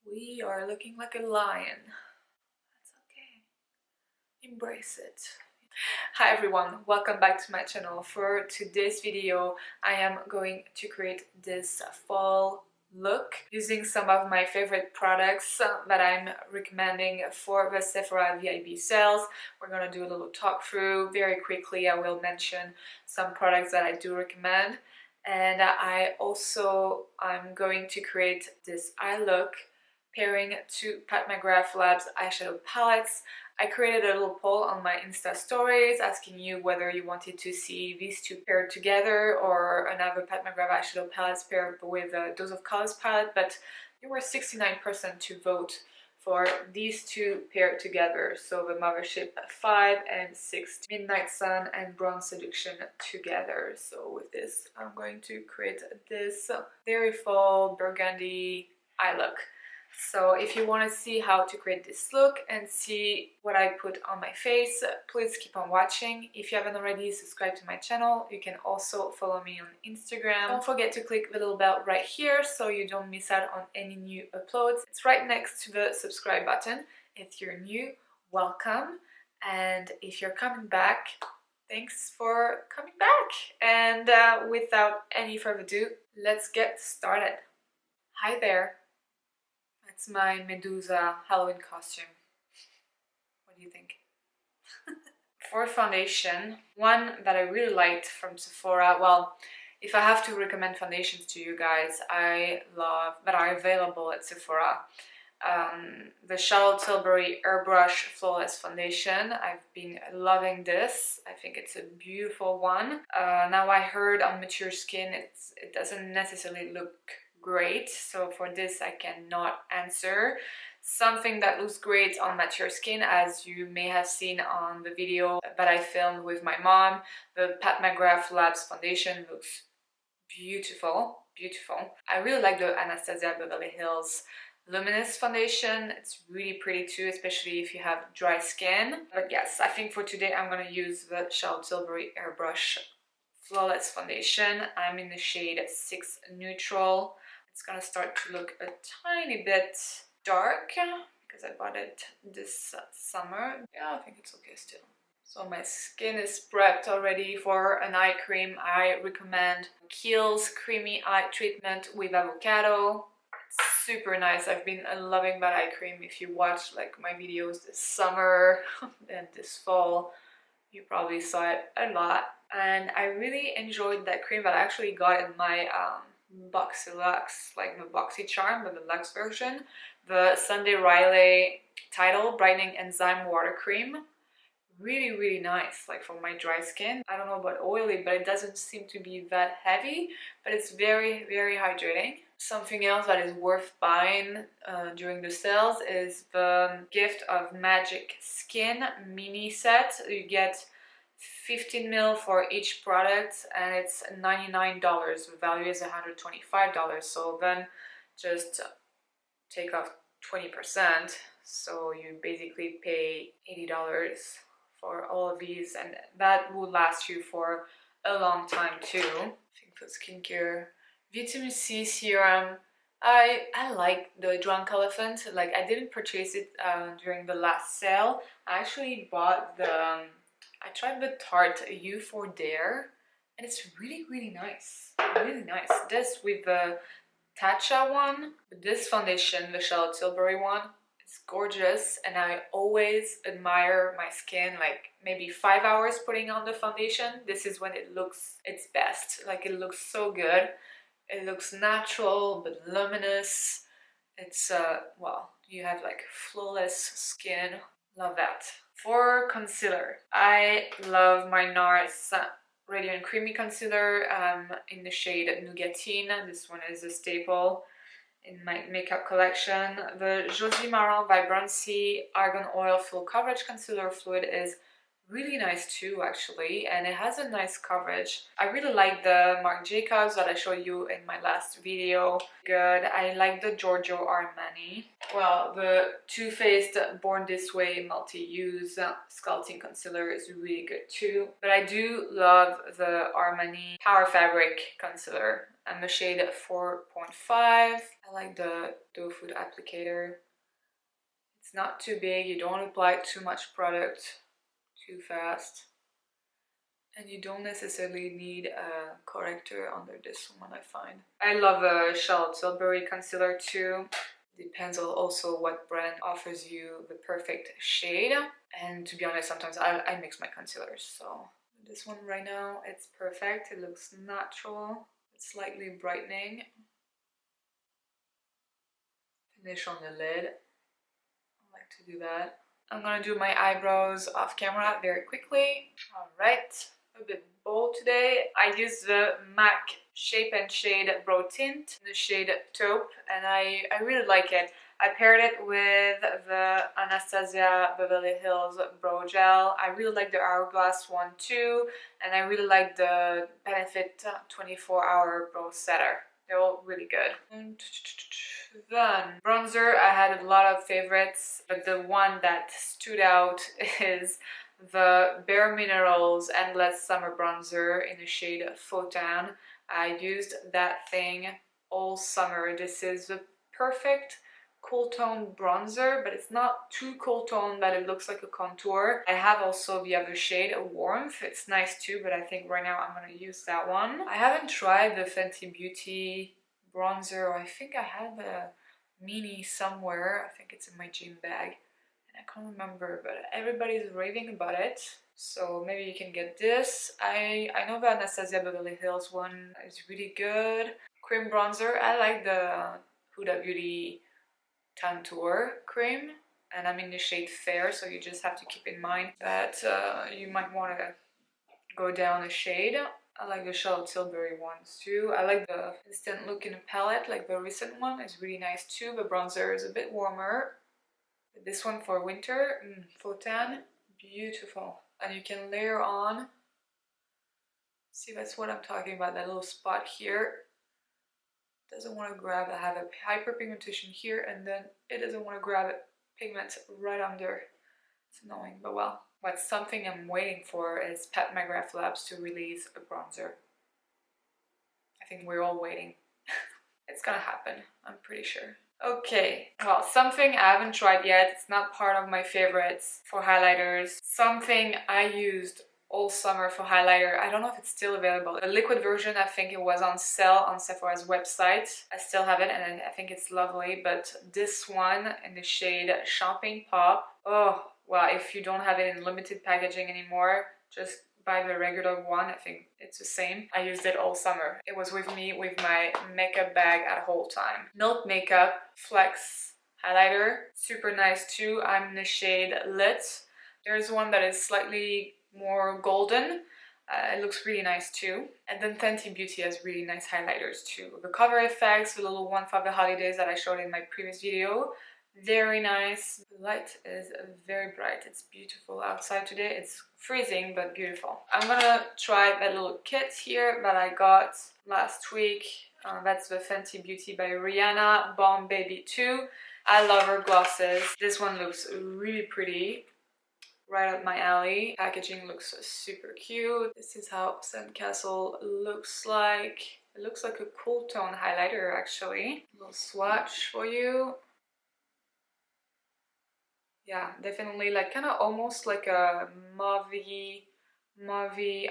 We are looking like a lion. That's okay. Embrace it. Hi everyone, welcome back to my channel. For today's video, I am going to create this fall look using some of my favorite products that I'm recommending for the Sephora VIB sales. We're gonna do a little talk through. Very quickly, I will mention some products that I do recommend. And I'm going to create this eye look pairing two Pat McGrath Labs eyeshadow palettes. I created a little poll on my Insta stories asking you whether you wanted to see these two paired together or another Pat McGrath eyeshadow palettes paired with a Dose of Colors palette, but there were 69% to vote for these two paired together. So the Mothership 5 and 6 Midnight Sun and Bronze Seduction together. So with this, I'm going to create this very fall burgundy eye look. So if you want to see how to create this look and see what I put on my face, please keep on watching. If you haven't already, subscribe to my channel. You can also follow me on Instagram. Don't forget to click the little bell right here so you don't miss out on any new uploads. It's right next to the subscribe button. If you're new, welcome. And if you're coming back, thanks for coming back. And without any further ado, let's get started. Hi there. It's my Medusa Halloween costume. What do you think? For foundation, one that I really liked from Sephora, well, if I have to recommend foundations to you guys, I love, that are available at Sephora, the Charlotte Tilbury Airbrush Flawless Foundation. I've been loving this. I think it's a beautiful one. Now I heard on mature skin it doesn't necessarily look great, so for this I cannot answer. Something that looks great on mature skin, as you may have seen on the video that I filmed with my mom, the Pat McGrath Labs foundation looks beautiful, beautiful. I really like the Anastasia Beverly Hills Luminous foundation. It's really pretty too, especially if you have dry skin. But yes, I think for today I'm gonna use the Charlotte Tilbury Airbrush Flawless Foundation. I'm in the shade 6 Neutral. It's gonna start to look a tiny bit dark because I bought it this summer. Yeah, I think it's okay still. So my skin is prepped already for an eye cream. I recommend Kiehl's Creamy Eye Treatment with Avocado. It's super nice. I've been loving that eye cream. If you watch like my videos this summer and this fall, you probably saw it a lot. And I really enjoyed that cream that I actually got in my Boxy Luxe, like the Boxy Charm, but the Luxe version. The Sunday Riley Tidal Brightening Enzyme Water Cream. Really, really nice, like for my dry skin. I don't know about oily, but it doesn't seem to be that heavy, but it's very, very hydrating. Something else that is worth buying during the sales is the Gift of Magic Skin mini set. You get 15 ml for each product and it's $99. The value is $125, so then just take off 20%, so you basically pay $80 for all of these, and that will last you for a long time too. I think for skincare, vitamin C serum, I like the Drunk Elephant. Like, I didn't purchase it during the last sale. I actually bought the I tried the Tarte U4 Dare, and it's really, really nice. Really nice. This with the Tatcha one, with this foundation, the Charlotte Tilbury one, it's gorgeous, and I always admire my skin like maybe 5 hours putting on the foundation. This is when it looks its best. Like, it looks so good. It looks natural but luminous. It's well, you have like flawless skin. Love that. For concealer, I love my NARS Radiant Creamy Concealer in the shade Nougatine. This one is a staple in my makeup collection. The Josie Maran Vibrancy Argan Oil Full Coverage Concealer Fluid is really nice too, actually, and it has a nice coverage. I really like the Marc Jacobs that I showed you in my last video. Good. I like the Giorgio Armani. Well, the Too Faced Born This Way Multi-Use Sculpting Concealer is really good too. But I do love the Armani Power Fabric Concealer. I'm a shade 4.5. I like the doe foot applicator. It's not too big, you don't apply too much product too fast. And you don't necessarily need a corrector under this one, I find. I love a Charlotte Tilbury concealer too. Depends on also what brand offers you the perfect shade. And to be honest, sometimes I mix my concealers. So this one right now, it's perfect. It looks natural. It's slightly brightening. Finish on the lid. I like to do that. I'm gonna do my eyebrows off camera very quickly. Alright, a bit bold today. I use the MAC Shape and Shade Brow Tint in the shade Taupe, and I really like it. I paired it with the Anastasia Beverly Hills Brow Gel. I really like the Hourglass one too, and I really like the Benefit 24-Hour Brow Setter. They're all really good. And then bronzer, I had a lot of favorites, but the one that stood out is the Bare Minerals Endless Summer Bronzer in the shade Faux Tan. I used that thing all summer. This is the perfect cool tone bronzer, but it's not too cool tone that it looks like a contour. I have also the other shade, Warmth. It's nice too, but I think right now I'm gonna use that one. I haven't tried the Fenty Beauty bronzer. I think I have a mini somewhere. I think it's in my gym bag. I can't remember, but everybody's raving about it, so maybe you can get this. I know the Anastasia Beverly Hills one is really good. Cream bronzer, I like the Huda Beauty Tantour cream, and I'm in the shade Fair, so you just have to keep in mind that you might want to go down a shade. I like the Charlotte Tilbury ones too. I like the Instant Look in a palette, like the recent one is really nice too. The bronzer is a bit warmer. This one for winter, Faux Tan, beautiful. And you can layer on. See, that's what I'm talking about, that little spot here. Doesn't want to grab, I have a hyperpigmentation here, and then it doesn't want to grab it, pigment right under. It's annoying, but well. What's something I'm waiting for is Pat McGrath Labs to release a bronzer. I think we're all waiting. It's gonna happen, I'm pretty sure. Okay, well, something I haven't tried yet, it's not part of my favorites for highlighters. Something I used all summer for highlighter, I don't know if it's still available. The liquid version, I think it was on sale on Sephora's website. I still have it and I think it's lovely, but this one in the shade Champagne Pop, oh, well, if you don't have it in limited packaging anymore, just buy the regular one. I think it's the same. I used it all summer. It was with me with my makeup bag at whole time. Milk Makeup Flex highlighter, super nice too. I'm in the shade Lit. There's one that is slightly more golden. It looks really nice too. And then Fenty Beauty has really nice highlighters too. The Cover FX, the little one for the holidays that I showed in my previous video. Very nice. The light is very bright. It's beautiful outside today. It's freezing but beautiful. I'm gonna try that little kit here that I got last week. That's the Fenty Beauty by Rihanna Bomb Baby 2. I love her glosses. This one looks really pretty. Right up my alley. Packaging looks super cute. This is how Sandcastle looks like. It looks like a cool tone highlighter actually. A little swatch for you. Yeah, definitely like kind of almost like a mauvey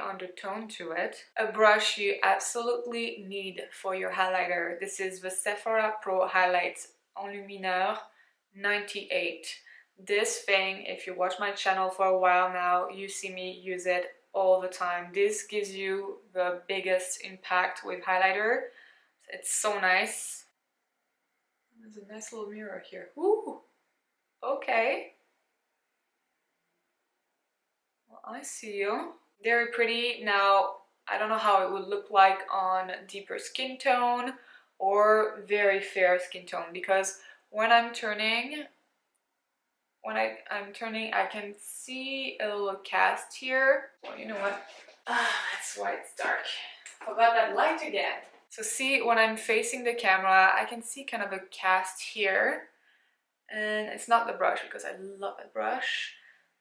undertone to it. A brush you absolutely need for your highlighter. This is the Sephora Pro Highlight Enlumineur 98. This thing, if you watch my channel for a while now, you see me use it all the time. This gives you the biggest impact with highlighter. It's so nice. There's a nice little mirror here. Ooh! Okay. Well, I see you. Very pretty. Now, I don't know how it would look like on deeper skin tone or very fair skin tone, because when I'm turning, I can see a little cast here. Well, you know what? That's why it's dark. Forgot that light again. So see, when I'm facing the camera, I can see kind of a cast here. And it's not the brush, because I love a brush.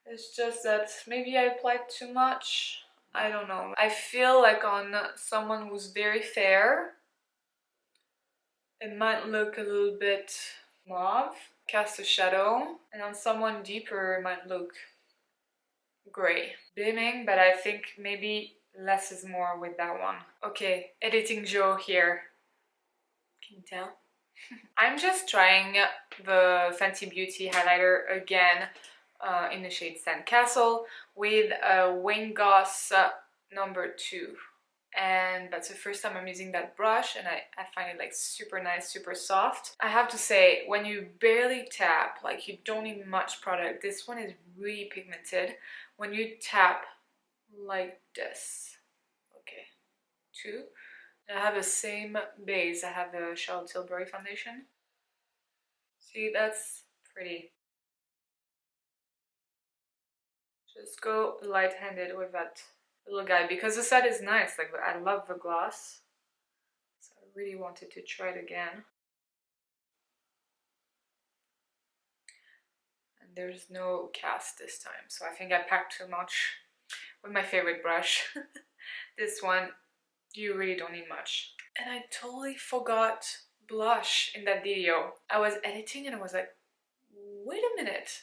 It's just that maybe I applied too much. I don't know. I feel like on someone who's very fair, it might look a little bit mauve, cast a shadow, and on someone deeper it might look gray. Beaming, but I think maybe less is more with that one. Okay, editing Joe here. Can you tell? I'm just trying the Fenty Beauty highlighter again in the shade Sandcastle with a Wayne Goss number 2. And that's the first time I'm using that brush, and I find it like super nice, super soft. I have to say, when you barely tap, like you don't need much product, this one is really pigmented. When you tap like this, okay, 2. I have the same base. I have the Charlotte Tilbury foundation. See, that's pretty. Just go light-handed with that little guy because the set is nice. Like, I love the gloss, so I really wanted to try it again. And there's no cast this time, so I think I packed too much with my favorite brush. This one, you really don't need much. And I totally forgot blush in that video. I was editing and I was like, wait a minute,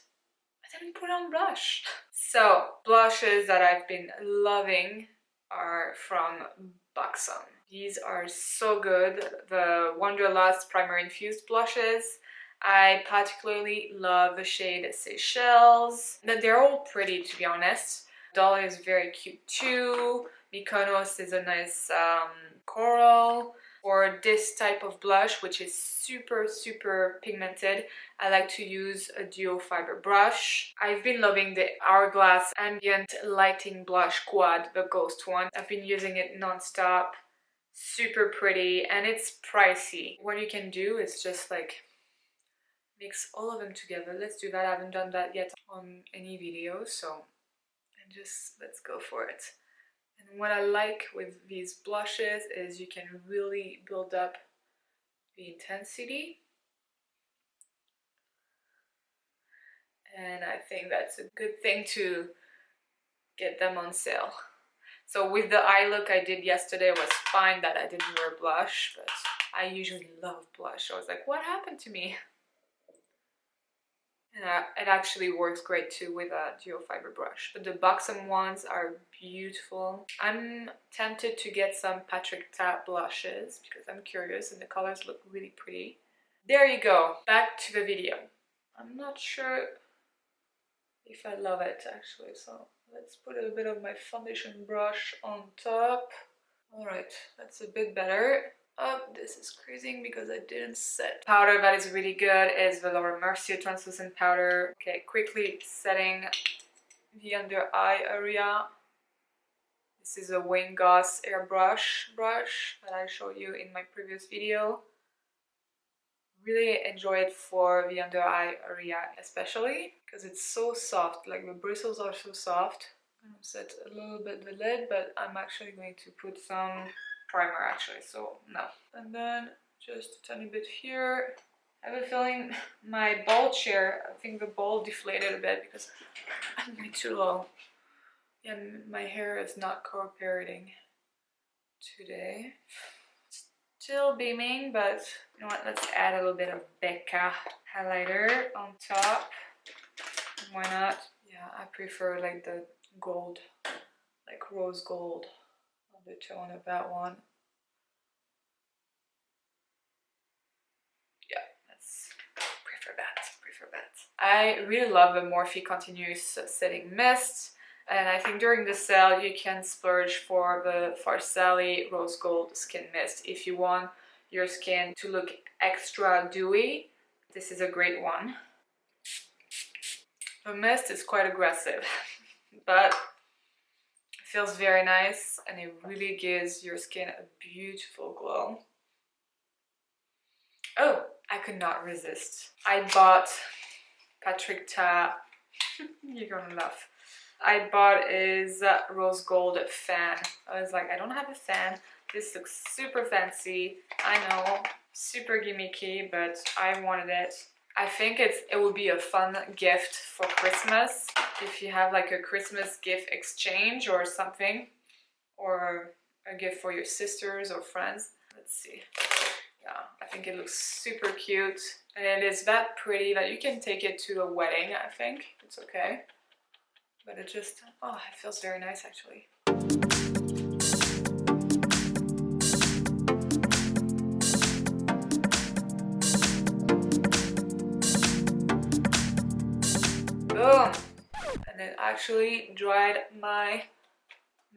I didn't put on blush. So, blushes that I've been loving are from Buxom. These are so good. The Wanderlust Primer Infused blushes. I particularly love the shade Seychelles. They're all pretty, to be honest. Dolly is very cute too. Mykonos is a nice coral. For this type of blush, which is super pigmented, I like to use a duo fiber brush. I've been loving the Hourglass Ambient Lighting Blush Quad, the Ghost one. I've been using it non-stop. Super pretty, and it's pricey. What you can do is just like mix all of them together. Let's do that. I haven't done that yet on any video, so let's go for it. And what I like with these blushes is you can really build up the intensity. And I think that's a good thing to get them on sale. So with the eye look I did yesterday, it was fine that I didn't wear blush, but I usually love blush. I was like, what happened to me? And it actually works great too with a duo fiber brush. But the Buxom ones are beautiful. I'm tempted to get some Patrick Ta blushes because I'm curious and the colors look really pretty. There you go, back to the video. I'm not sure if I love it actually, so let's put a little bit of my foundation brush on top. Alright, that's a bit better. Oh, this is creasing because I didn't set. Powder that is really good is the Laura Mercier translucent powder. Okay, quickly setting the under eye area. This is a Wayne Goss airbrush brush that I showed you in my previous video. Really enjoy it for the under eye area especially because it's so soft, like the bristles are so soft. I'm gonna set a little bit the lid, but I'm actually going to put some primer actually, so no. And then just a tiny bit here. I have a feeling my ball chair, I think the ball deflated a bit because I'm way too low. And my hair is not cooperating today. Still beaming, but you know what, let's add a little bit of Becca highlighter on top. Why not? Yeah, I prefer like the gold, like rose gold on the tone of that one. Yeah, let's prefer that. I really love the Morphe Continuous Setting Mist, and I think during the sale you can splurge for the Farsali Rose Gold Skin Mist if you want your skin to look extra dewy. This is a great one. The mist is quite aggressive, but it feels very nice and it really gives your skin a beautiful glow. Oh, I could not resist. I bought Patrick Ta. You're gonna laugh. I bought his rose gold fan. I was like, I don't have a fan. This looks super fancy. I know, super gimmicky, but I wanted it. I think it would be a fun gift for Christmas if you have like a Christmas gift exchange or something, or a gift for your sisters or friends. Let's see. Yeah, I think it looks super cute. And it is that pretty that you can take it to a wedding, I think. It's okay. But it just, oh, it feels very nice actually. Boom! And it actually dried my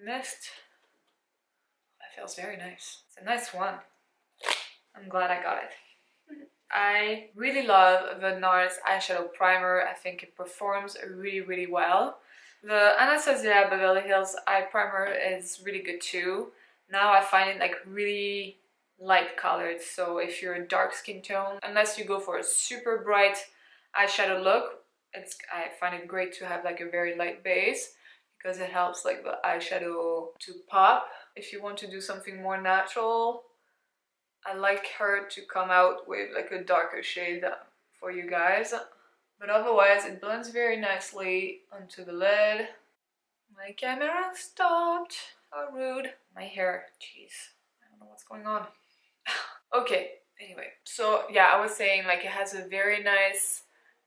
mist. That feels very nice. It's a nice one. I'm glad I got it. I really love the NARS eyeshadow primer. I think it performs really well. The Anastasia Beverly Hills eye primer is really good too. Now I find it like really light colored, so if you're a dark skin tone, unless you go for a super bright eyeshadow look, I find it great to have like a very light base because it helps like the eyeshadow to pop. If you want to do something more natural, I like her to come out with like a darker shade for you guys. But otherwise it blends very nicely onto the lid. My camera stopped. How rude. My hair, jeez. I don't know what's going on. Okay, anyway. So yeah, I was saying like it has a very nice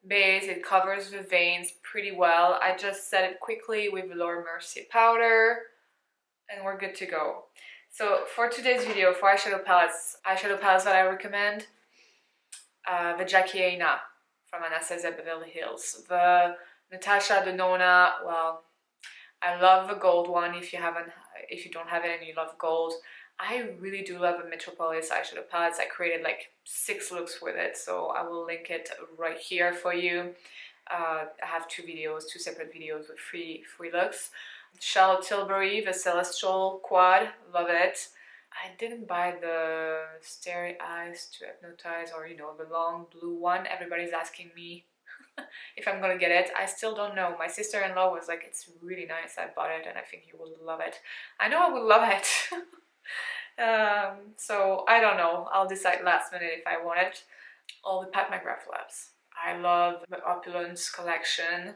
base. It covers the veins pretty well. I just set it quickly with the Laura Mercier powder and we're good to go. So for today's video, for eyeshadow palettes that I recommend, the Jackie Aina from Anastasia Beverly Hills, the Natasha Denona. Well, I love the gold one. If you don't have it and you love gold, I really do love the Metropolis eyeshadow palettes. I created like 6 looks with it, so I will link it right here for you. I have 2 separate videos with free looks. Charlotte Tilbury, the Celestial Quad, love it. I didn't buy the Starry Eyes to Hypnotize, or you know, the long blue one. Everybody's asking me if I'm gonna get it. I still don't know. My sister-in-law was like, it's really nice, I bought it and I think you will love it. I know I will love it. So I don't know, I'll decide last minute if I want it. All the Pat McGrath labs. I love the Opulence collection.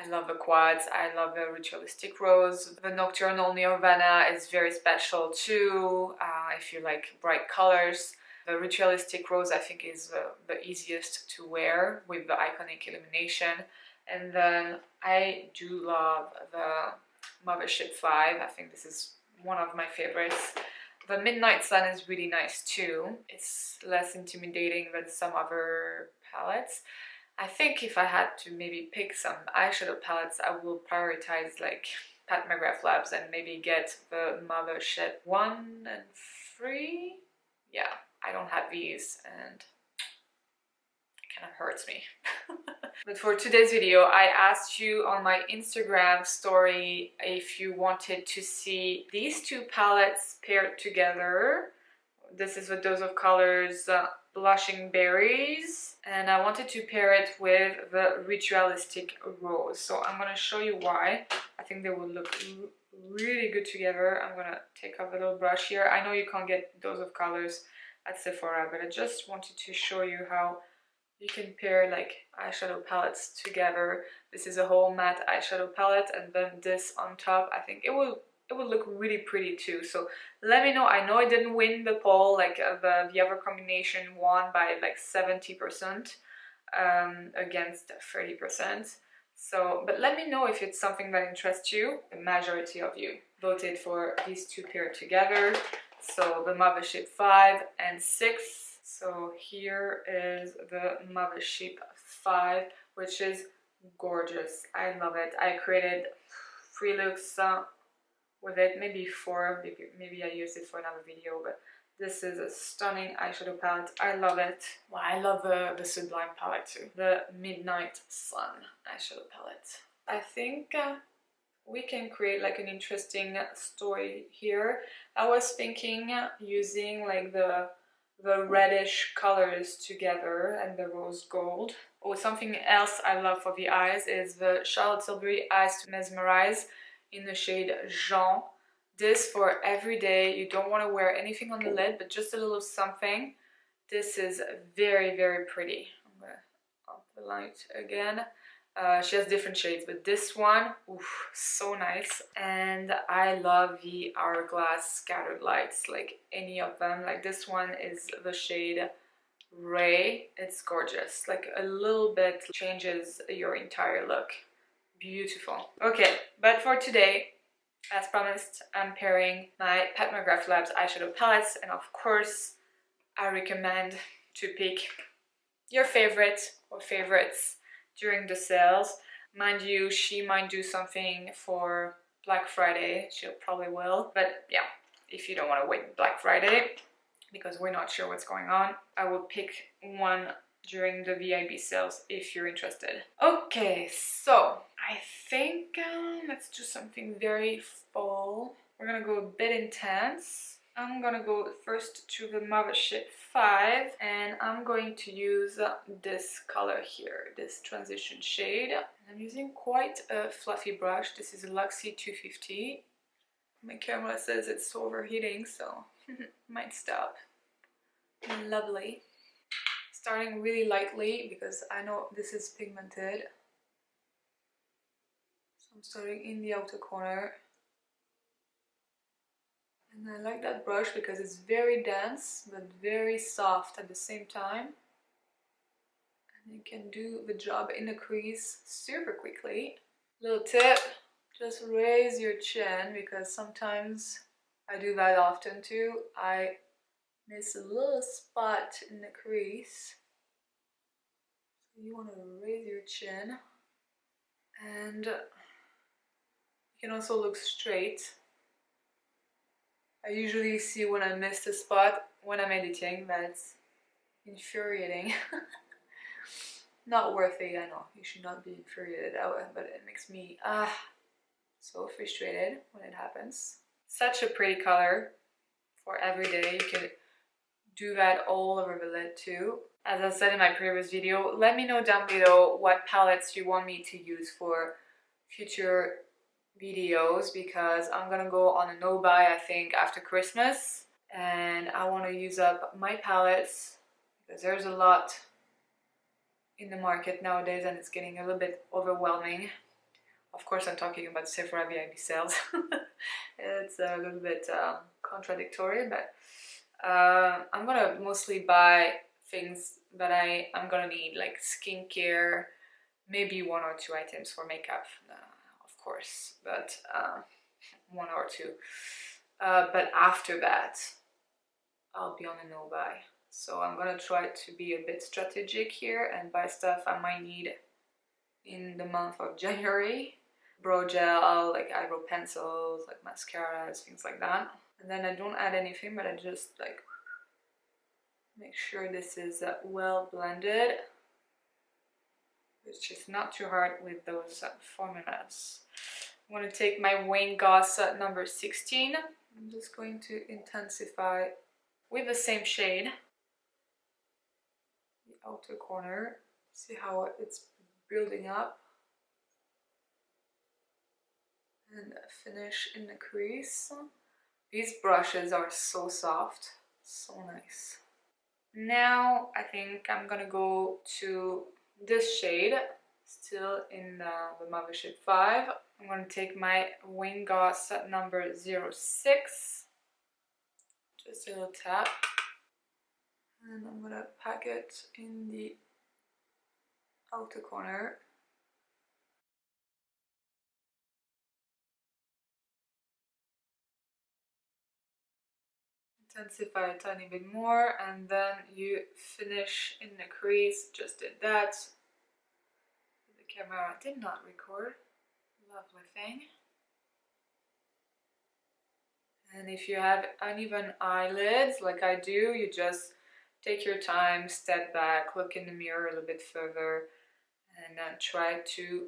I love the quads, I love the Ritualistic Rose. The Nocturnal Nirvana is very special too, if you like bright colors. The Ritualistic Rose I think is the easiest to wear with the iconic illumination. And then I do love the Mothership 5, I think this is one of my favorites. The Midnight Sun is really nice too. It's less intimidating than some other palettes. I think if I had to maybe pick some eyeshadow palettes, I will prioritize like Pat McGrath Labs and maybe get the Mothership 1 and 3. Yeah, I don't have these and it kind of hurts me. But for today's video, I asked you on my Instagram story if you wanted to see these 2 palettes paired together. This is a Dose of Colors Blushing Berries, and I wanted to pair it with the Ritualistic Rose. So I'm gonna show you why. I think they will look really good together. I'm gonna take off a little brush here. I know you can't get Dose of Colors at Sephora, but I just wanted to show you how you can pair like eyeshadow palettes together. This is a whole matte eyeshadow palette, and then this on top. I think it will look really pretty too. So let me know. I know I didn't win the poll, like the other combination won by like 70% against 30%. So, but let me know if it's something that interests you. The majority of you voted for these 2 paired together. So the Mothership 5 and 6. So here is the Mothership 5, which is gorgeous. I love it. I created 3 looks with it, maybe 4, maybe I used it for another video, but this is a stunning eyeshadow palette. I love it. Well, I love the Sublime palette too. The Midnight Sun eyeshadow palette. I think we can create like an interesting story here. I was thinking using like the reddish colors together and the rose gold. Oh, something else I love for the eyes is the Charlotte Tilbury Eyes to Mesmerize in the shade Jean. This for every day. You don't want to wear anything on the lid, but just a little something. This is very pretty. I'm gonna off the light again. She has different shades, but this one, oof, so nice. And I love the Hourglass Scattered Lights, like any of them. Like this one is the shade Ray. It's gorgeous, like a little bit changes your entire look. Beautiful. Okay, but for today, as promised, I'm pairing my Pat McGrath Labs eyeshadow palettes, and of course I recommend to pick your favorite or favorites during the sales. Mind you, she might do something for Black Friday. She probably will. But yeah, if you don't want to wait Black Friday, because we're not sure what's going on, I will pick one during the VIB sales if you're interested. Okay, so I think let's do something very fall. We're gonna go a bit intense. I'm gonna go first to the Mothership 5, and I'm going to use this color here, this transition shade. I'm using quite a fluffy brush. This is a Luxie 250. My camera says it's overheating, so might stop. Lovely. Starting really lightly because I know this is pigmented. So I'm starting in the outer corner. And I like that brush because it's very dense but very soft at the same time. And it can do the job in the crease super quickly. Little tip, just raise your chin because sometimes I do that often too. I miss a little spot in the crease. So you want to raise your chin. And you can also look straight. I usually see when I missed a spot when I'm editing. That's infuriating. Not worthy, I know. You should not be infuriated, but it makes me so frustrated when it happens. Such a pretty color for every day. You can do that all over the lid too. As I said in my previous video, let me know down below what palettes you want me to use for future videos, because I'm gonna go on a no-buy I think after Christmas, and I want to use up my palettes because there's a lot in the market nowadays and it's getting a little bit overwhelming. Of course I'm talking about Sephora VIB sales. It's a little bit contradictory, but I'm gonna mostly buy things that I'm gonna need, like skincare, maybe one or two items for makeup, of course, but one or two. But after that, I'll be on a no-buy. So I'm gonna try to be a bit strategic here and buy stuff I might need in the month of January. Brow gel, like eyebrow pencils, like mascaras, things like that. And then I don't add anything, but I just like make sure this is well blended. It's just not too hard with those formulas. I'm going to take my Wayne Goss number 16. I'm just going to intensify with the same shade the outer corner. See how it's building up. And finish in the crease. These brushes are so soft, so nice. Now I think I'm gonna go to this shade, still in the Mothership 5. I'm gonna take my Wayne Goss number 06, just a little tap, and I'm gonna pack it in the outer corner. Intensify a tiny bit more, and then you finish in the crease. Just did that. The camera did not record. Lovely thing. And if you have uneven eyelids like I do, you just take your time, step back, look in the mirror a little bit further, and then try to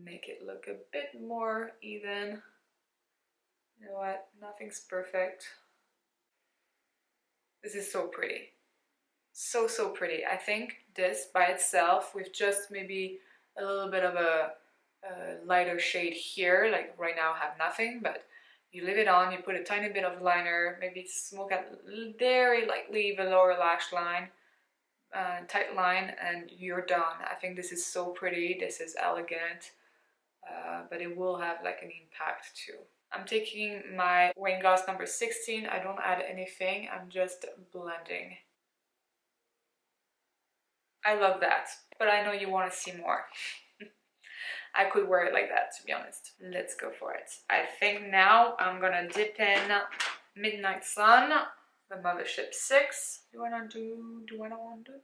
make it look a bit more even. You know what? Nothing's perfect. This is so pretty. So, so pretty. I think this by itself, with just maybe a little bit of a lighter shade here, like right now I have nothing, but you leave it on, you put a tiny bit of liner, maybe smoke out very lightly the lower lash line. tight line and you're done. I think this is so pretty, this is elegant, but it will have like an impact too. I'm taking my Wayne Gloss number 16. I don't add anything, I'm just blending. I love that, but I know you want to see more. I could wear it like that, to be honest. Let's go for it. I think now I'm gonna dip in Midnight Sun, the Mothership 6. Do I want to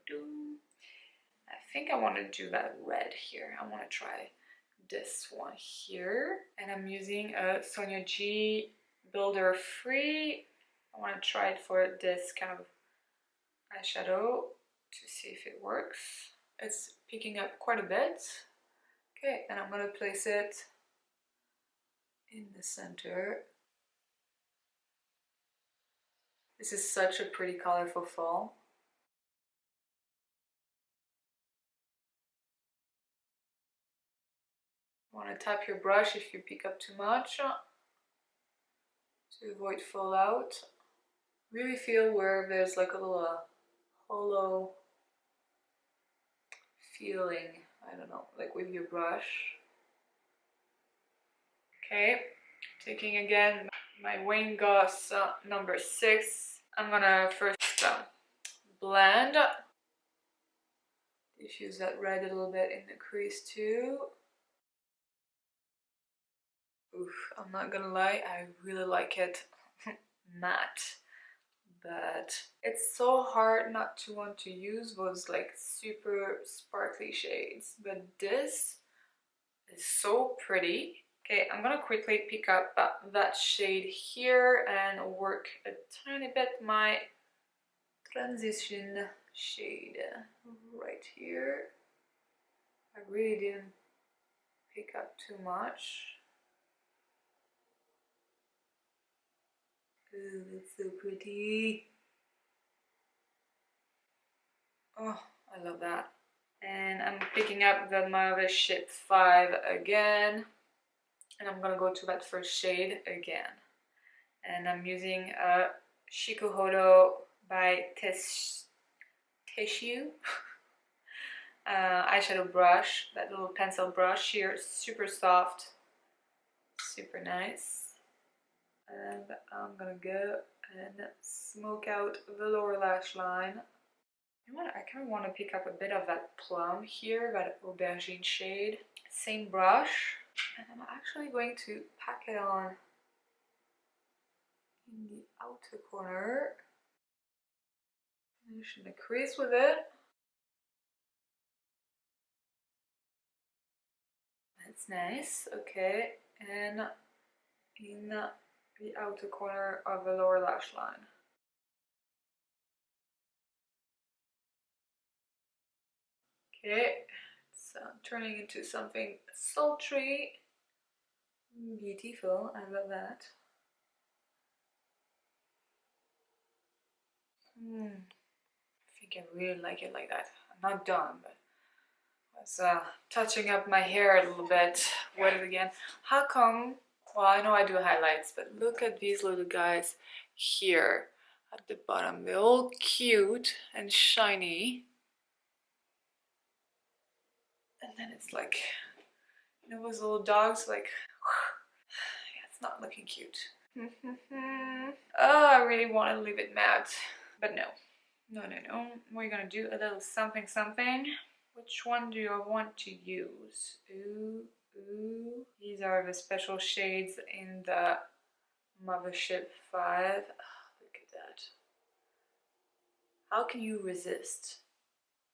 do? I think I want to do that red here. I want to try this one here. And I'm using a Sonia G Builder Free. I want to try it for this kind of eyeshadow to see if it works. It's picking up quite a bit. Okay, and I'm gonna place it in the center. This is such a pretty color for fall. You want to tap your brush if you pick up too much to avoid fallout. Really feel where there's like a little hollow feeling, I don't know, like with your brush. Okay, taking again my Wayne Gloss number 6. I'm gonna first blend. Diffuse that red a little bit in the crease too. Oof, I'm not gonna lie, I really like it matte. But it's so hard not to want to use those like super sparkly shades. But this is so pretty. Okay, I'm gonna quickly pick up that shade here and work a tiny bit my transition shade right here. I really didn't pick up too much. Ooh, that's so pretty. Oh, I love that. And I'm picking up the Mothership 5 again. And I'm gonna go to that first shade again. And I'm using a Shikuhodo by Tissue eyeshadow brush, that little pencil brush here, super soft, super nice. And I'm gonna go and smoke out the lower lash line. You know what, I kind of want to pick up a bit of that plum here, that aubergine shade. Same brush, and I'm actually going to pack it on in the outer corner. Finish in the crease with it. That's nice, okay. And in the outer corner of the lower lash line. Okay, it's turning into something sultry. Beautiful, I love that. I think I really like it like that. I'm not done, but I was touching up my hair a little bit. Wet it again. How come? Well, I know I do highlights, but look at these little guys here at the bottom. They're all cute and shiny. And then it's like, you know, those little dogs, like, yeah, it's not looking cute. Oh, I really want to leave it matte, but no. We're gonna do a little something something. Which one do I want to use? Ooh. These are the special shades in the Mothership 5. Oh, look at that. How can you resist?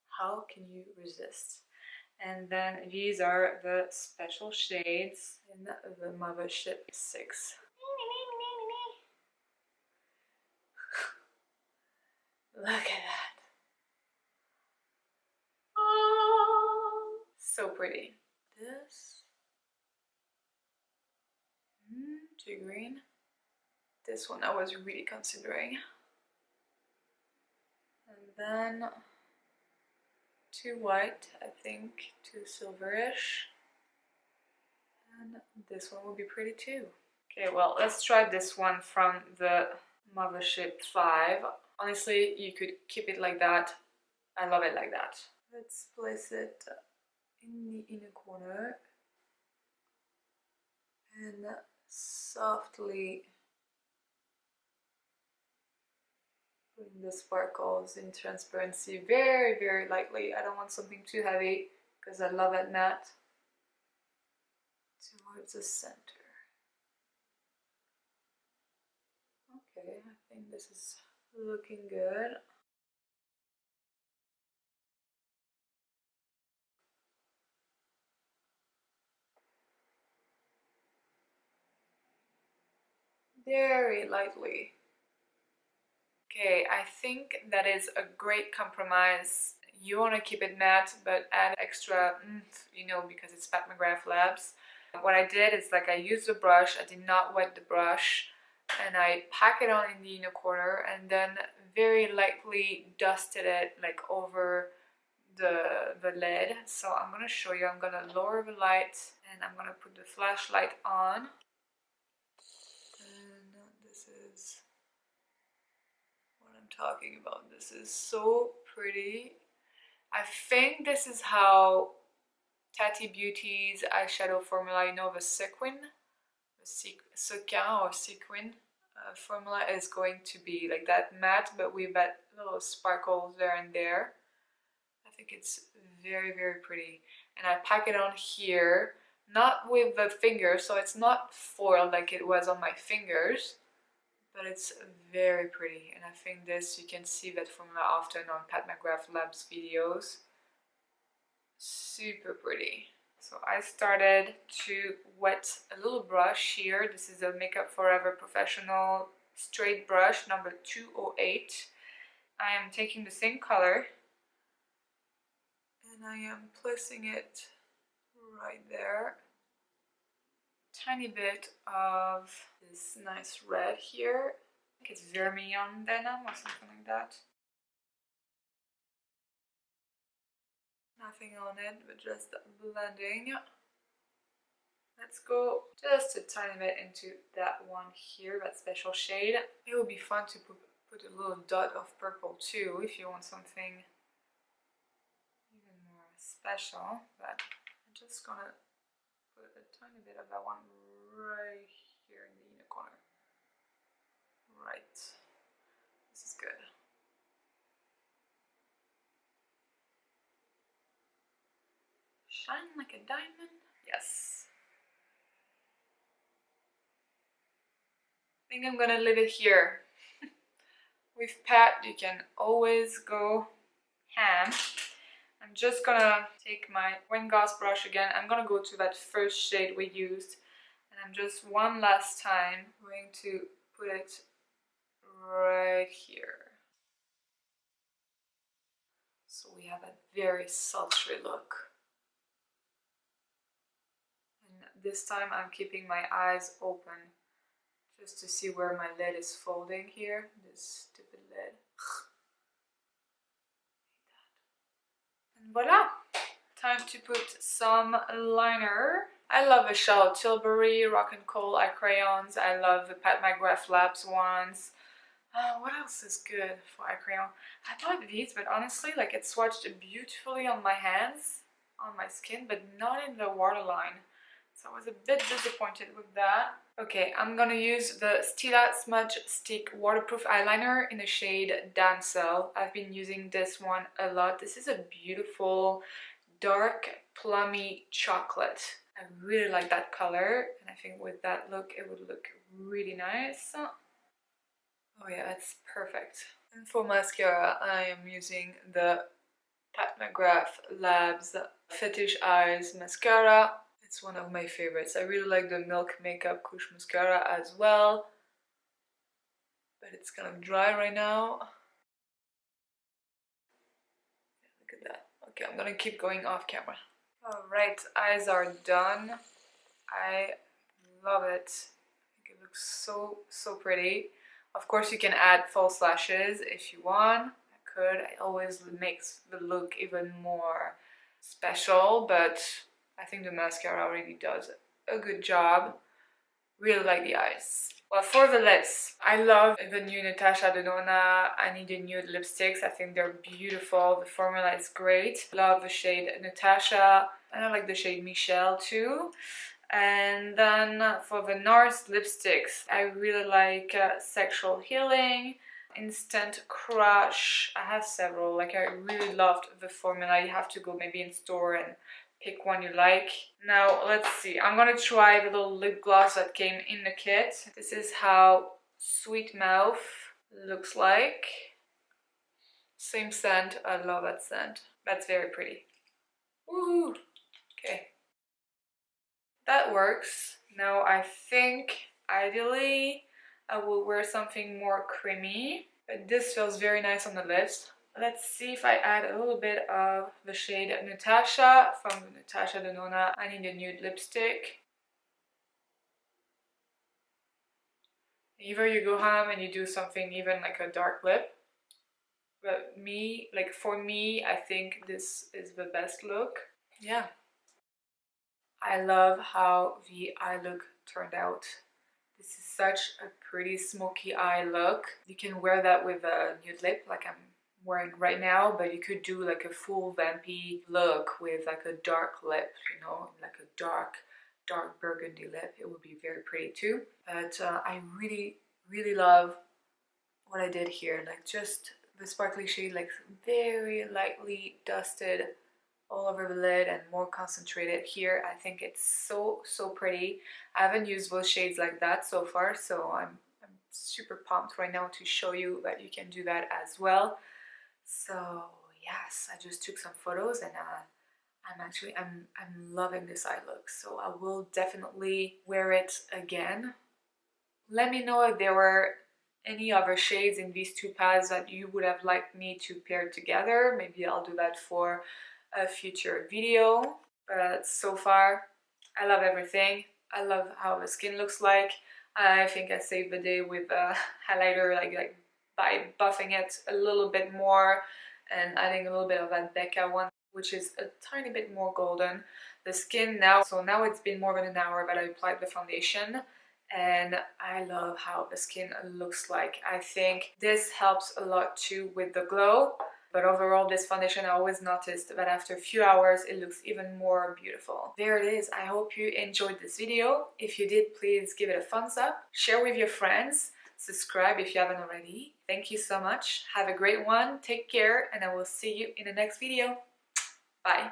How can you resist? And then these are the special shades in the Mothership 6. Look at that. Oh, so pretty. This. Too green. This one I was really considering. And then too white, I think, too silverish. And this one will be pretty too. Okay, well, let's try this one from the Mothership 5. Honestly, you could keep it like that I love it like that. Let's place it in the inner corner and softly putting the sparkles in transparency very, very lightly. I don't want something too heavy because I love it matte. Towards the center. Okay, I think this is looking good. Very lightly. Okay, I think that is a great compromise. You want to keep it matte, but add extra you know, because it's Pat McGrath Labs. What I did is like I used the brush, I did not wet the brush, and I pack it on in the inner corner and then very lightly dusted it like over the lid. So I'm gonna show you. I'm gonna lower the light and I'm gonna put the flashlight on. And this is what I'm talking about. This is so pretty. I think this is how Tati Beauty's eyeshadow formula, you know, the sequin, sequin or sequin formula is going to be like that matte, but with that little sparkles there and there. I think it's very, very pretty. And I pack it on here, not with the finger, so it's not foiled like it was on my fingers, but it's very pretty. And I think this, you can see that formula often on Pat McGrath Labs videos. Super pretty. So I started to wet a little brush here. This is a Makeup Forever Professional straight brush number 208. I am taking the same color and I am placing it right there. Tiny bit of this nice red here. I think it's vermilion denim or something like that. Nothing on it, but just blending. Let's go just a tiny bit into that one here, that special shade. It would be fun to put a little dot of purple too if you want something even more special, but I'm just gonna put a tiny bit of that one right here in the inner corner. Right. This is good. Shine like a diamond. Yes. I think I'm gonna leave it here. With Pat, you can always go ham. I'm just gonna take my wing gauze brush again. I'm gonna go to that first shade we used, and I'm just one last time going to put it right here. So we have a very sultry look. And this time I'm keeping my eyes open just to see where my lid is folding here. This stupid lid. And voila! Time to put some liner. I love the Charlotte Tilbury Rock and Coal eye crayons. I love the Pat McGrath Labs ones. What else is good for eye crayon? I bought these, but honestly, like it swatched beautifully on my hands, on my skin, but not in the waterline. So I was a bit disappointed with that. Okay, I'm gonna use the Stila Smudge Stick Waterproof Eyeliner in the shade Damsel. I've been using this one a lot. This is a beautiful dark plummy chocolate. I really like that color, and I think with that look it would look really nice. Oh yeah, it's perfect. And for mascara, I am using the Pat McGrath Labs Fetish Eyes Mascara. It's one of my favorites. I really like the Milk Makeup Couche Mascara as well. But it's kind of dry right now. Look at that. Okay, I'm gonna keep going off camera. Alright, eyes are done. I love it. I think it looks so pretty. Of course you can add false lashes if you want. I could. It always makes the look even more special, but I think the mascara really does a good job. Really like the eyes. Well, for the lips, I love the new Natasha Denona I Need a Nude lipsticks. I think they're beautiful. The formula is great. Love the shade Natasha, and I like the shade Michelle too. And then for the NARS lipsticks, I really like Sexual Healing, Instant Crush. I have several. Like, I really loved the formula. You have to go maybe in store and pick one you like. Now let's see, I'm gonna try the little lip gloss that came in the kit. This is how Sweet Mouth looks like. Same scent. I love that scent. That's very pretty. Woohoo! Okay, that works. Now I think ideally I will wear something more creamy, but this feels very nice on the lips. Let's see if I add a little bit of the shade Natasha from the Natasha Denona I Need a Nude lipstick. Either you go ham and you do something even like a dark lip, but for me, I think this is the best look. Yeah. I love how the eye look turned out. This is such a pretty smoky eye look. You can wear that with a nude lip like I'm wearing right now, but you could do like a full vampy look with like a dark lip, you know, like a dark burgundy lip. It would be very pretty too. But I really love what I did here. Like, just the sparkly shade, like very lightly dusted all over the lid and more concentrated here. I think it's so pretty. I haven't used those shades like that so far, so I'm super pumped right now to show you that you can do that as well. So yes, I just took some photos, and I'm loving this eye look, so I will definitely wear it again. Let me know if there were any other shades in these two pads that you would have liked me to pair together. Maybe I'll do that for a future video. But so far, I love everything. I love how the skin looks like. I think I saved the day with a highlighter, like by buffing it a little bit more and adding a little bit of that Becca one, which is a tiny bit more golden. The skin now, so now it's been more than an hour that I applied the foundation, and I love how the skin looks like. I think this helps a lot too with the glow. But overall, this foundation, I always noticed that after a few hours, it looks even more beautiful. There it is. I hope you enjoyed this video. If you did, please give it a thumbs up. Share with your friends. Subscribe if you haven't already. Thank you so much. Have a great one. Take care, and I will see you in the next video. Bye.